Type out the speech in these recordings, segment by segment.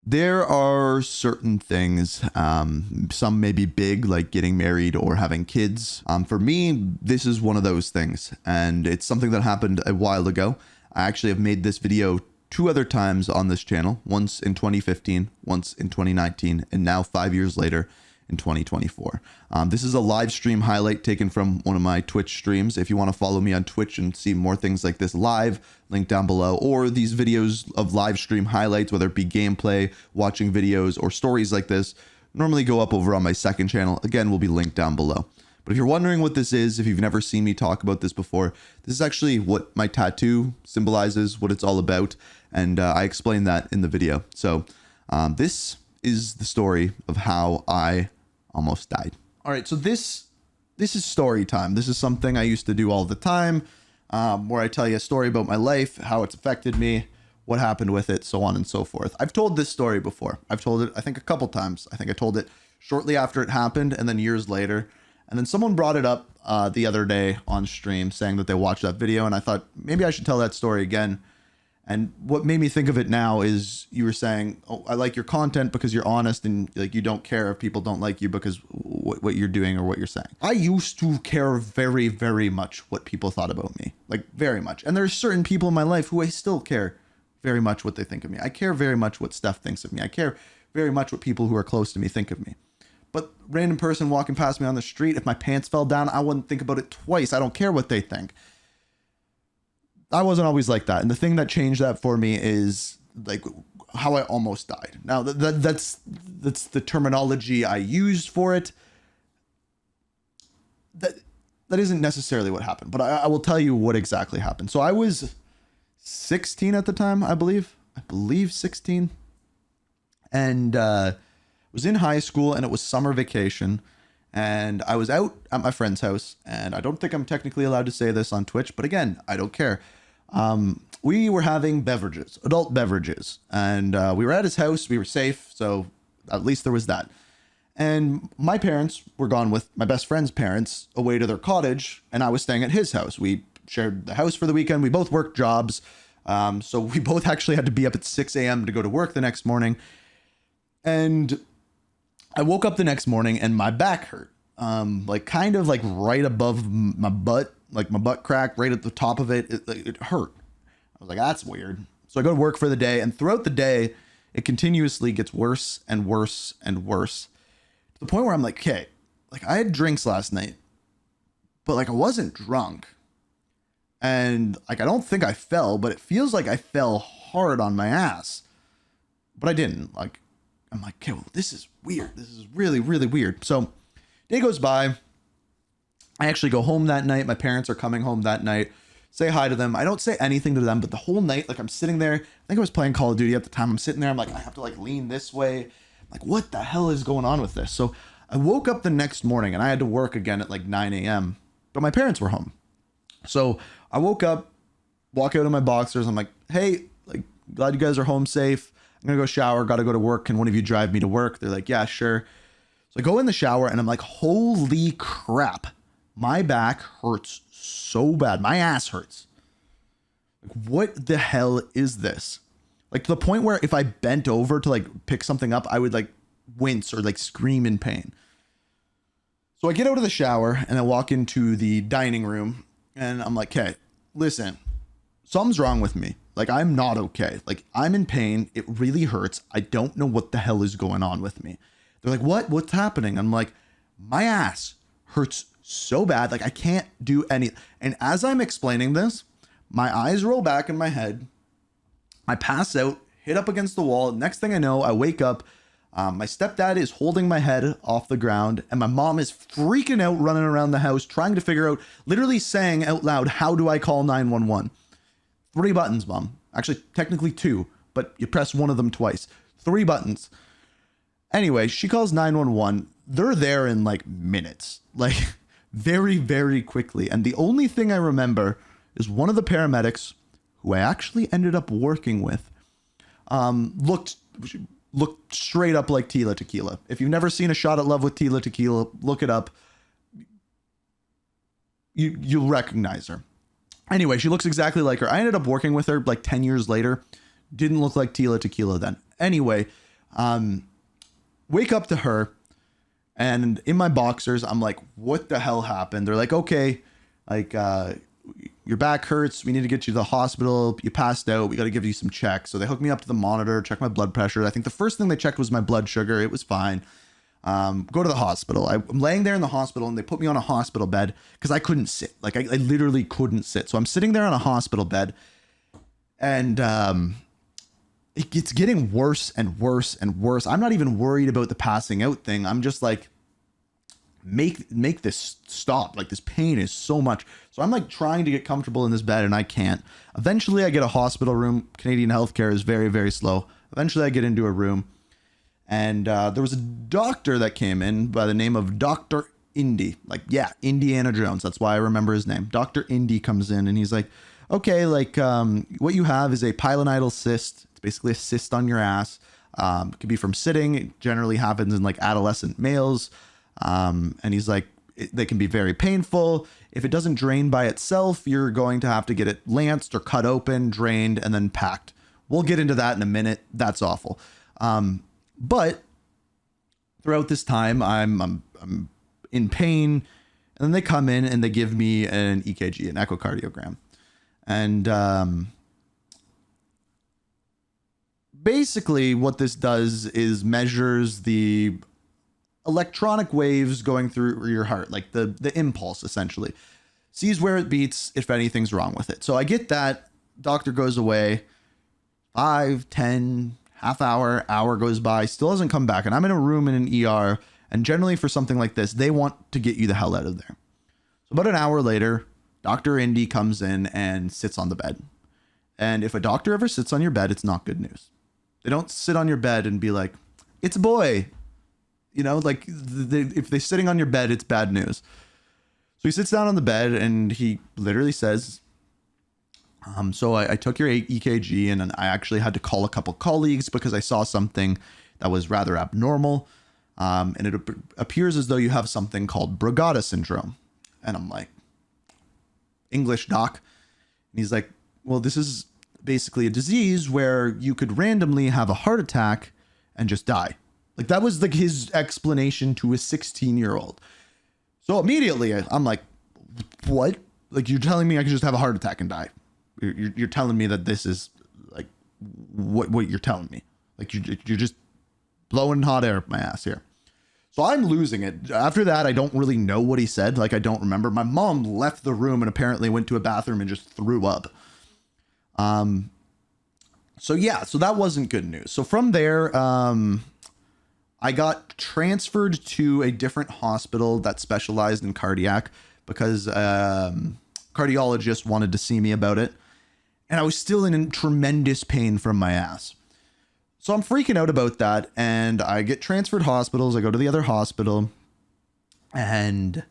There are certain things, some may be big, like getting married or having kids. For me, this is one of those things, and it's something that happened a while ago. I actually have made this video 2 other times on this channel, once in 2015, once in 2019, and now 5 years later in 2024. This is a live stream highlight taken from one of my Twitch streams. If you want to follow me on Twitch and see more things like this live, link down below, or these videos of live stream highlights, whether it be gameplay, watching videos, or stories like this, normally go up over on my second channel. Again, will be linked down below. But if you're wondering what this is, if you've never seen me talk about this before, this is actually what my tattoo symbolizes, what it's all about, and I explain that in the video. So this is the story of how I almost died. All right, so this is story time. This is something I used to do all the time, where I tell you a story about my life, how it's affected me, what happened with it, so on and so forth. I've told this story before. I've told it, I think, a couple times. I think I told it shortly after it happened and then years later. And then someone brought it up the other day on stream saying that they watched that video, and I thought maybe I should tell that story again. And what made me think of it now is you were saying, oh, I like your content because you're honest and like you don't care if people don't like you because what you're doing or what you're saying. I used to care very, very much what people thought about me, like very much. And there's certain people in my life who I still care very much what they think of me. I care very much what Steph thinks of me. I care very much what people who are close to me think of me. But random person walking past me on the street, if my pants fell down, I wouldn't think about it twice. I don't care what they think. I wasn't always like that. And the thing that changed that for me is like how I almost died. Now that's the terminology I used for it. That isn't necessarily what happened, but I will tell you what exactly happened. So I was 16 at the time, I believe 16. And was in high school and it was summer vacation. And I was out at my friend's house, and I don't think I'm technically allowed to say this on Twitch, but again, I don't care. We were having beverages, adult beverages, and we were at his house. We were safe, so at least there was that. And my parents were gone with my best friend's parents away to their cottage, and I was staying at his house. We shared the house for the weekend. We both worked jobs, so we both actually had to be up at 6 a.m. to go to work the next morning. And I woke up the next morning and my back hurt, like kind of like right above my butt, like my butt crack right at the top of it. It hurt. I was like, that's weird. So I go to work for the day, and throughout the day, it continuously gets worse and worse and worse to the point where I'm like, okay, like I had drinks last night, but like I wasn't drunk. And like, I don't think I fell, but it feels like I fell hard on my ass, but I didn't. Like, I'm like, okay, well, this is weird. This is really, really weird. So day goes by. I actually go home that night. My parents are coming home that night. Say hi to them. I don't say anything to them, but the whole night, like I'm sitting there. I think I was playing Call of Duty at the time. I'm sitting there. I'm like, I have to like lean this way. I'm like, what the hell is going on with this? So I woke up the next morning and I had to work again at like 9 a.m. But my parents were home. So I woke up, walk out of my boxers. I'm like, hey, like, glad you guys are home safe. I'm gonna go shower, gotta go to work. Can one of you drive me to work? They're like, yeah, sure. So I go in the shower and I'm like, holy crap. My back hurts so bad. My ass hurts. Like, what the hell is this? Like to the point where if I bent over to like pick something up, I would like wince or like scream in pain. So I get out of the shower and I walk into the dining room and I'm like, okay, listen, something's wrong with me. Like, I'm not okay. Like, I'm in pain. It really hurts. I don't know what the hell is going on with me. They're like, what? What's happening? I'm like, my ass hurts so bad. Like, I can't do any. And as I'm explaining this, my eyes roll back in my head. I pass out, hit up against the wall. Next thing I know, I wake up. My stepdad is holding my head off the ground, and my mom is freaking out, running around the house, trying to figure out, literally saying out loud, how do I call 911? 3 buttons, Mom. Actually, technically 2, but you press one of them twice. 3 buttons. Anyway, she calls 911. They're there in like minutes, like very, very quickly. And the only thing I remember is one of the paramedics who I actually ended up working with, looked straight up like Tila Tequila. If you've never seen A Shot at Love with Tila Tequila, look it up. You'll recognize her. Anyway, she looks exactly like her. I ended up working with her like 10 years later. Didn't look like Tila Tequila then. Anyway, Wake up to her, and in my boxers, I'm like, what the hell happened? They're like, okay, like, your back hurts. We need to get you to the hospital. You passed out. We got to give you some checks. So they hooked me up to the monitor, check my blood pressure. I think the first thing they checked was my blood sugar. It was fine. Go to the hospital. I'm laying there in the hospital, and they put me on a hospital bed because I couldn't sit. Like I literally couldn't sit. So I'm sitting there on a hospital bed, and it's getting worse and worse and worse. I'm not even worried about the passing out thing. I'm just like, make this stop. Like, this pain is so much. So I'm like trying to get comfortable in this bed, and I can't. Eventually I get a hospital room. Canadian healthcare is very, very slow. Eventually I get into a room, and there was a doctor that came in by the name of Dr. Indy. Like, yeah, Indiana Jones. That's why I remember his name. Dr. Indy comes in, and he's like, okay, like, what you have is a pilonidal cyst. It's basically a cyst on your ass. It could be from sitting. It generally happens in like adolescent males. And he's like, they can be very painful. If it doesn't drain by itself, you're going to have to get it lanced or cut open, drained, and then packed. We'll get into that in a minute. That's awful. But throughout this time, I'm in pain, and then they come in and they give me an EKG, an echocardiogram. And, basically what this does is measures the electronic waves going through your heart, like the impulse, essentially. Sees where it beats, if anything's wrong with it. So I get that. Doctor goes away. 5, 10, half hour goes by, still hasn't come back. And I'm in a room in an ER. And generally for something like this, they want to get you the hell out of there. So about an hour later, Dr. Indy comes in and sits on the bed. And if a doctor ever sits on your bed, it's not good news. They don't sit on your bed and be like, it's a boy. You know, like if they're sitting on your bed, it's bad news. So he sits down on the bed and he literally says, so I took your EKG, and I actually had to call a couple colleagues because I saw something that was rather abnormal. And it appears as though you have something called Brugada syndrome. And I'm like, English doc. And he's like, well, this is basically a disease where you could randomly have a heart attack and just die. Like, that was like his explanation to a 16-year-old. So immediately I'm like, what? Like, you're telling me I can just have a heart attack and die? You're telling me that this is like what you're telling me? Like, you're just blowing hot air up my ass here. So I'm losing it. After that, I don't really know what he said. Like, I don't remember. My mom left the room and apparently went to a bathroom and just threw up. So yeah, so that wasn't good news. So from there, I got transferred to a different hospital that specialized in cardiac because, cardiologist wanted to see me about it. And I was still in tremendous pain from my ass. So I'm freaking out about that. And I get transferred hospitals. I go to the other hospital, and,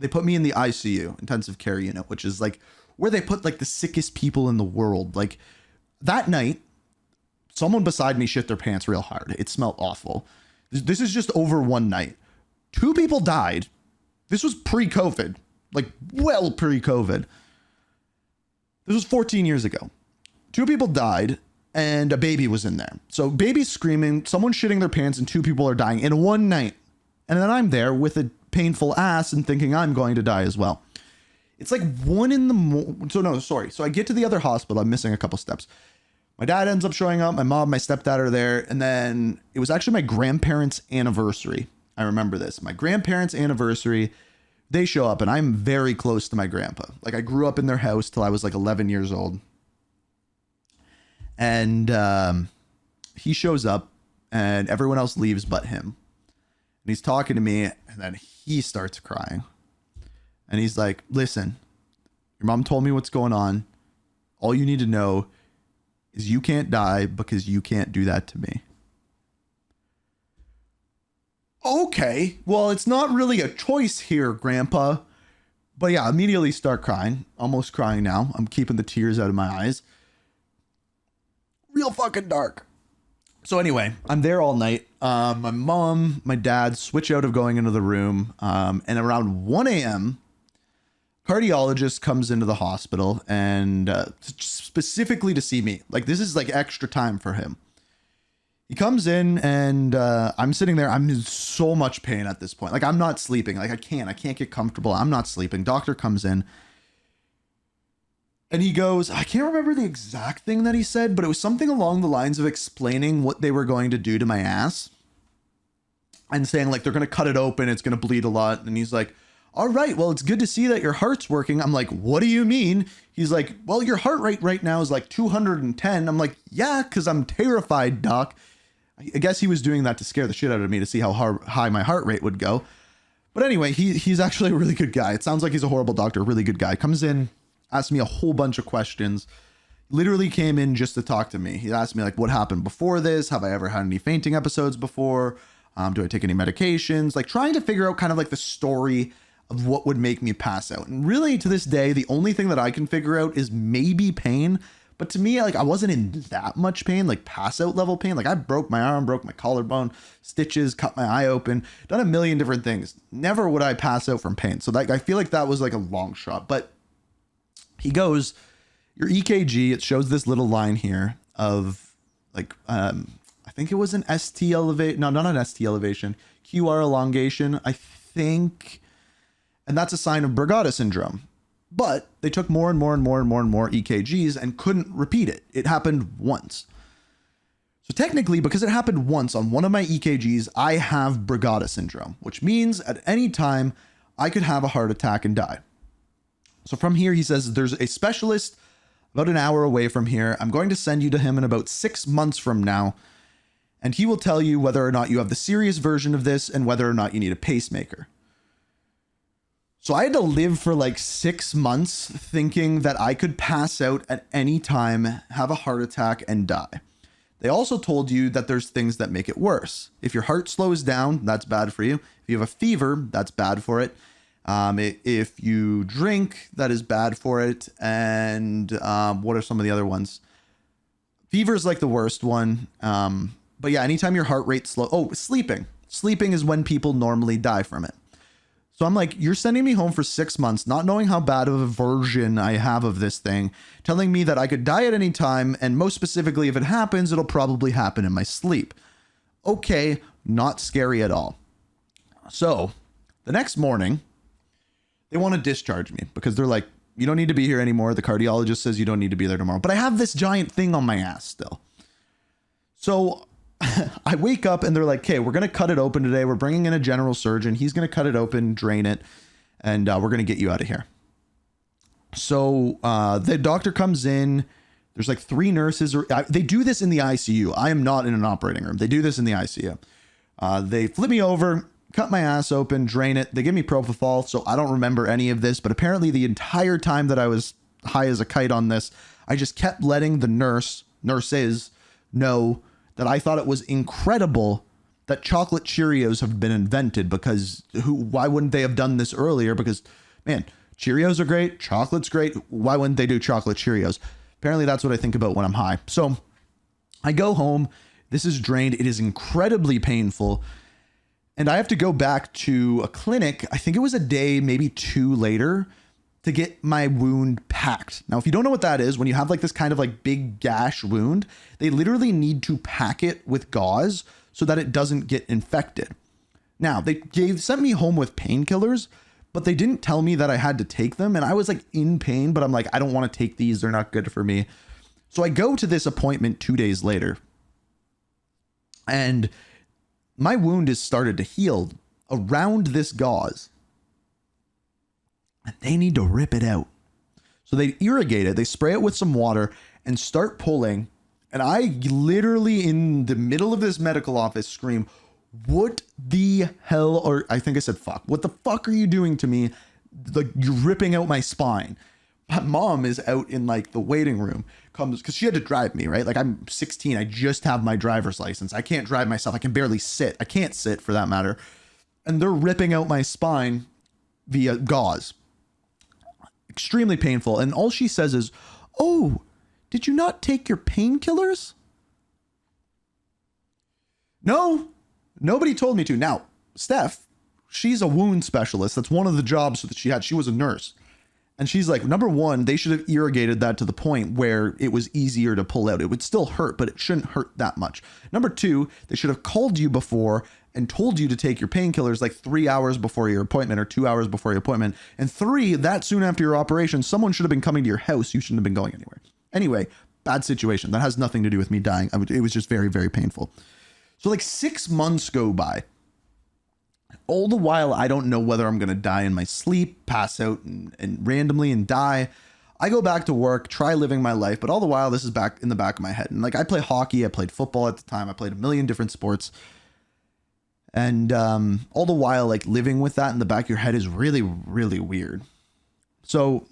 they put me in the ICU, intensive care unit, which is like where they put like the sickest people in the world. Like, that night, someone beside me shit their pants real hard. It smelled awful. This is just over one night. 2 people died. This was pre-COVID, like well pre-COVID. This was 14 years ago. 2 people died and a baby was in there. So baby's screaming, someone's shitting their pants, and 2 people are dying in one night. And then I'm there with a painful ass and thinking I'm going to die as well. It's like 1 in the morning. So no, sorry. So I get to the other hospital. I'm missing a couple steps. My dad ends up showing up. My mom, my stepdad are there. And then it was actually my grandparents' anniversary. I remember this. My grandparents' anniversary, they show up, and I'm very close to my grandpa. Like, I grew up in their house till I was like 11 years old. And he shows up, and everyone else leaves but him. And he's talking to me, and then he starts crying. And he's like, listen, your mom told me what's going on. All you need to know is you can't die because you can't do that to me. Okay, well, it's not really a choice here, Grandpa. But yeah, immediately start crying. Almost crying now. I'm keeping the tears out of my eyes. Real fucking dark. So anyway, I'm there all night. My mom, my dad switch out of going into the room. And around 1 a.m., cardiologist comes into the hospital and specifically to see me. Like, this is like extra time for him. He comes in and I'm sitting there. I'm in so much pain at this point. Like, I'm not sleeping. Like, I can't get comfortable. I'm not sleeping. Doctor comes in and he goes, I can't remember the exact thing that he said, but it was something along the lines of explaining what they were going to do to my ass and saying, like, they're going to cut it open. It's going to bleed a lot. And he's like, all right, well, it's good to see that your heart's working. I'm like, what do you mean? He's like, well, your heart rate right now is like 210. I'm like, yeah, because I'm terrified, doc. I guess he was doing that to scare the shit out of me to see how high my heart rate would go. But anyway, he's actually a really good guy. It sounds like he's a horrible doctor, really good guy. Comes in, asks me a whole bunch of questions. Literally came in just to talk to me. He asked me, like, what happened before this? Have I ever had any fainting episodes before? Do I take any medications? Like, trying to figure out kind of like the story of what would make me pass out. And really, to this day, the only thing that I can figure out is maybe pain. But to me, like, I wasn't in that much pain, like pass out level pain. Like, I broke my arm, broke my collarbone, stitches, cut my eye open, done a million different things. Never would I pass out from pain. So like, I feel like that was like a long shot. But he goes, your EKG, it shows this little line here of like, I think it was an ST elevation. No, not an ST elevation, QR elongation, I think. And that's a sign of Brugada syndrome. But they took more and more EKGs and couldn't repeat it. It happened once. So technically, because it happened once on one of my EKGs, I have Brugada syndrome, which means at any time I could have a heart attack and die. So from here, he says, there's a specialist about an hour away from here. I'm going to send you to him in about 6 months from now. And he will tell you whether or not you have the serious version of this and whether or not you need a pacemaker. So I had to live for like 6 months thinking that I could pass out at any time, have a heart attack, and die. They also told you that there's things that make it worse. If your heart slows down, that's bad for you. If you have a fever, that's bad for it. If you drink, that is bad for it. And what are some of the other ones? Fever is like the worst one. But yeah, anytime your heart rate slow. Oh, sleeping. Sleeping is when people normally die from it. So I'm like, you're sending me home for 6 months, not knowing how bad of a version I have of this thing, telling me that I could die at any time, and most specifically, if it happens, it'll probably happen in my sleep. Okay, not scary at all. So the next morning, they want to discharge me because they're like, you don't need to be here anymore. The cardiologist says you don't need to be there tomorrow. But I have this giant thing on my ass still. So I wake up and they're like, okay, we're going to cut it open today. We're bringing in a general surgeon. He's going to cut it open, drain it, and we're going to get you out of here. So the doctor comes in. There's like 3 nurses. They do this in the ICU. I am not in an operating room. They do this in the ICU. They flip me over, cut my ass open, drain it. They give me propofol. So I don't remember any of this. But apparently the entire time that I was high as a kite on this, I just kept letting the nurses know that I thought it was incredible that chocolate Cheerios have been invented, because why wouldn't they have done this earlier? Because, man, Cheerios are great. Chocolate's great. Why wouldn't they do chocolate Cheerios? Apparently that's what I think about when I'm high. So I go home. This is drained. It is incredibly painful. And I have to go back to a clinic. I think it was a day, maybe 2 later, to get my wound packed. Now, if you don't know what that is, when you have like this kind of like big gash wound, they literally need to pack it with gauze so that it doesn't get infected. Now, they sent me home with painkillers, but they didn't tell me that I had to take them. And I was like in pain, but I'm like, I don't want to take these. They're not good for me. So I go to this appointment 2 days later, and my wound has started to heal around this gauze. And they need to rip it out. So they irrigate it. They spray it with some water and start pulling. And I literally, in the middle of this medical office, scream, what the hell? Or I think I said, fuck. What the fuck are you doing to me? Like, you're ripping out my spine. My mom is out in like the waiting room, comes because she had to drive me, right? Like, I'm 16. I just have my driver's license. I can't drive myself. I can barely sit. I can't sit, for that matter. And they're ripping out my spine via gauze. Extremely painful. And all she says is, oh, did you not take your painkillers? No, nobody told me to. Now, Steph, she's a wound specialist. That's one of the jobs that she had. She was a nurse. And she's like, number one, they should have irrigated that to the point where it was easier to pull out. It would still hurt, but it shouldn't hurt that much. Number two, they should have called you before and told you to take your painkillers like 3 hours before your appointment or 2 hours before your appointment. And three, that soon after your operation, someone should have been coming to your house. You shouldn't have been going anywhere. Anyway, bad situation. That has nothing to do with me dying. It was just very, very painful. So like 6 months go by. All the while, I don't know whether I'm going to die in my sleep, pass out and randomly and die. I go back to work, try living my life, but all the while, this is back in the back of my head. And like, I play hockey, I played football at the time, I played a million different sports. And all the while, like living with that in the back of your head is really, really weird. So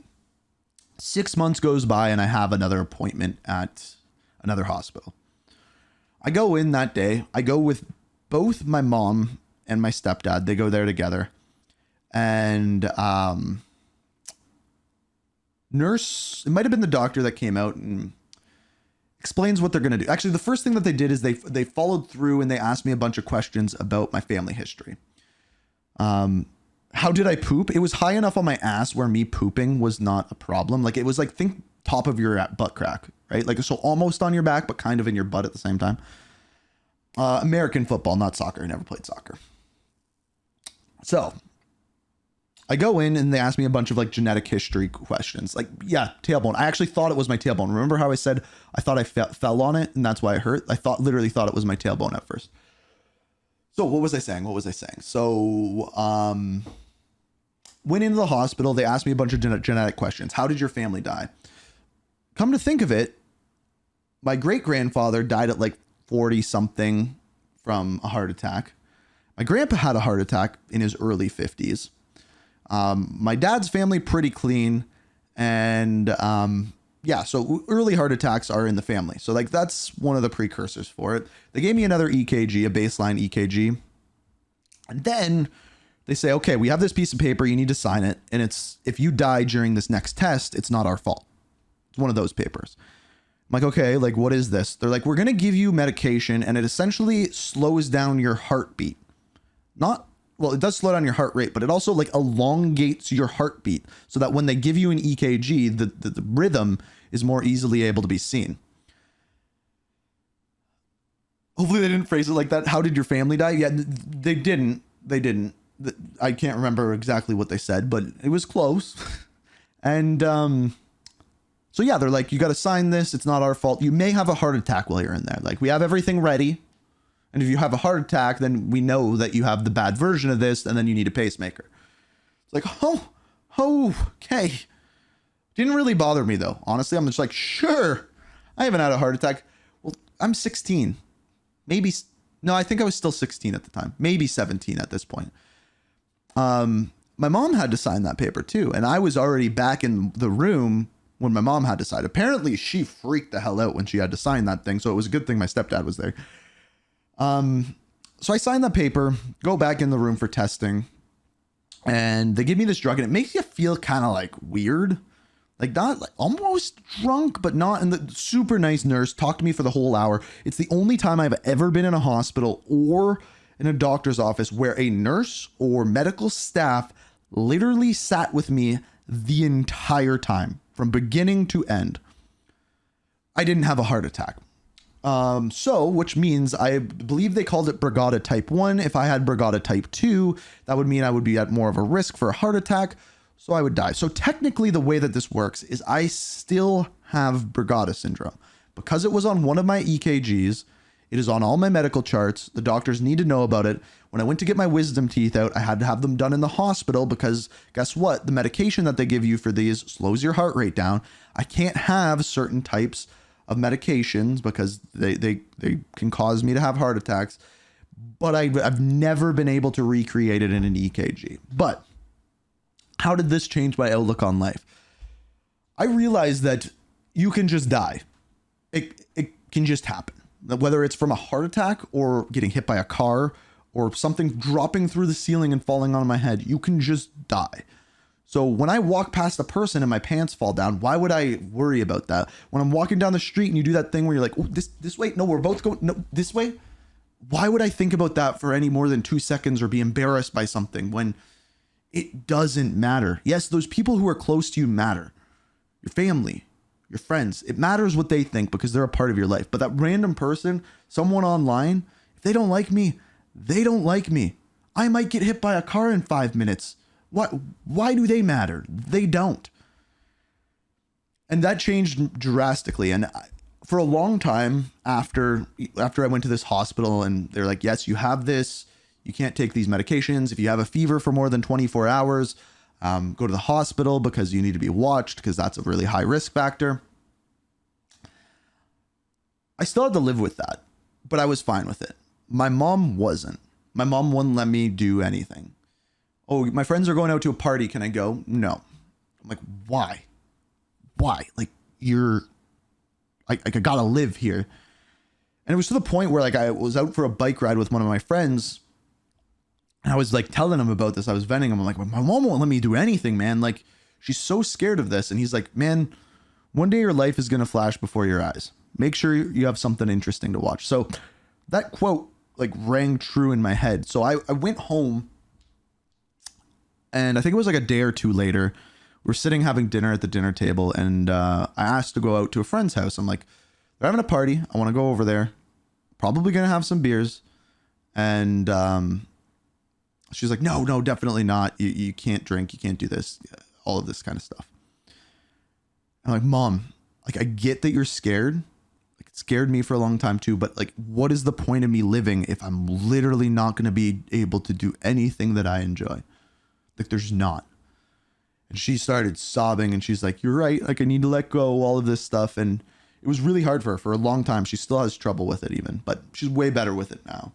6 months goes by and I have another appointment at another hospital. I go in that day. I go with both my mom and my stepdad. They go there together. And nurse, it might have been the doctor that came out and explains what they're going to do. Actually, the first thing that they did is they followed through and they asked me a bunch of questions about my family history. How did I poop? It was high enough on my ass where me pooping was not a problem. Like it was like, think top of your butt crack, right? Like, so almost on your back, but kind of in your butt at the same time. American football, not soccer. I never played soccer. So I go in and they ask me a bunch of like genetic history questions. Like, yeah, tailbone. I actually thought it was my tailbone. Remember how I said I thought I fell on it and that's why it hurt? I literally thought it was my tailbone at first. So what was I saying? So went into the hospital. They asked me a bunch of genetic questions. How did your family die? Come to think of it, my great-grandfather died at like 40 something from a heart attack. My grandpa had a heart attack in his early 50s. My dad's family, pretty clean. And yeah, so early heart attacks are in the family. So like that's one of the precursors for it. They gave me another EKG, a baseline EKG. And then they say, okay, we have this piece of paper. You need to sign it. And it's, if you die during this next test, it's not our fault. It's one of those papers. I'm like, okay, like what is this? They're like, we're going to give you medication and it essentially slows down your heartbeat. Well, it does slow down your heart rate, but it also like elongates your heartbeat so that when they give you an EKG, the rhythm is more easily able to be seen. Hopefully they didn't phrase it like that. How did your family die? Yeah, they didn't. I can't remember exactly what they said, but it was close. And so yeah, they're like, you got to sign this. It's not our fault. You may have a heart attack while you're in there. Like we have everything ready. And if you have a heart attack, then we know that you have the bad version of this, and then you need a pacemaker. It's like, okay. Didn't really bother me, though. Honestly, I'm just like, sure, I haven't had a heart attack. Well, I'm 16. No, I think I was still 16 at the time. Maybe 17 at this point. My mom had to sign that paper, too. And I was already back in the room when my mom had to sign. Apparently, she freaked the hell out when she had to sign that thing. So it was a good thing my stepdad was there. So I signed that paper, go back in the room for testing, and they give me this drug and it makes you feel kind of like weird, like not like almost drunk, but not. And the super nice nurse talked to me for the whole hour. It's the only time I've ever been in a hospital or in a doctor's office where a nurse or medical staff literally sat with me the entire time from beginning to end. I didn't have a heart attack. Which means I believe they called it Brugada type 1. If I had Brugada type 2, that would mean I would be at more of a risk for a heart attack. So I would die. So technically the way that this works is I still have Brugada syndrome because it was on one of my EKGs. It is on all my medical charts. The doctors need to know about it. When I went to get my wisdom teeth out, I had to have them done in the hospital because guess what? The medication that they give you for these slows your heart rate down. I can't have certain types of medications because they can cause me to have heart attacks, but I've never been able to recreate it in an EKG. But how did this change my outlook on life? I realized that you can just die. It can just happen. Whether it's from a heart attack or getting hit by a car or something dropping through the ceiling and falling on my head, you can just die. So when I walk past a person and my pants fall down, why would I worry about that? When I'm walking down the street and you do that thing where you're like, oh, this way? No, we're both going, no, this way? Why would I think about that for any more than 2 seconds or be embarrassed by something when It doesn't matter. Yes, those people who are close to you matter. Your family, your friends, it matters what they think because they're a part of your life. But that random person, someone online, if they don't like me, they don't like me. I might get hit by a car in 5 minutes. Why do they matter? They don't. And that changed drastically. And for a long time after I went to this hospital and they're like, yes, you have this. You can't take these medications. If you have a fever for more than 24 hours, go to the hospital because you need to be watched because that's a really high risk factor. I still had to live with that, but I was fine with it. My mom wasn't. My mom wouldn't let me do anything. Oh, my friends are going out to a party. Can I go? No. I'm like, why? Why? Like, I gotta live here. And it was to the point where like I was out for a bike ride with one of my friends. And I was like telling him about this. I was venting him. I'm like, my mom won't let me do anything, man. Like, she's so scared of this. And he's like, man, one day your life is going to flash before your eyes. Make sure you have something interesting to watch. So that quote like rang true in my head. So I went home and I think it was like a day or two later. We're sitting having dinner at the dinner table. And I asked to go out to a friend's house. I'm like, they're having a party. I want to go over there. Probably going to have some beers. And, she's like, no, definitely not. You can't drink. You can't do this. All of this kind of stuff. I'm like, Mom, like, I get that you're scared. Like, it scared me for a long time too. But like, what is the point of me living if I'm literally not going to be able to do anything that I enjoy? Like, there's not. And she started sobbing and she's like, you're right. Like, I need to let go, all of this stuff. And it was really hard for her for a long time. She still has trouble with it even, but she's way better with it now.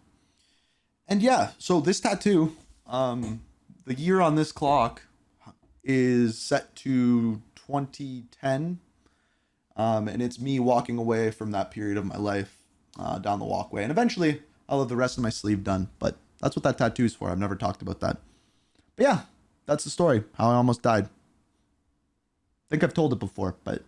And yeah, so this tattoo, the year on this clock is set to 2010. And it's me walking away from that period of my life, down the walkway. And eventually I'll have the rest of my sleeve done, but that's what that tattoo is for. I've never talked about that. But yeah, that's the story, how I almost died. I think I've told it before, but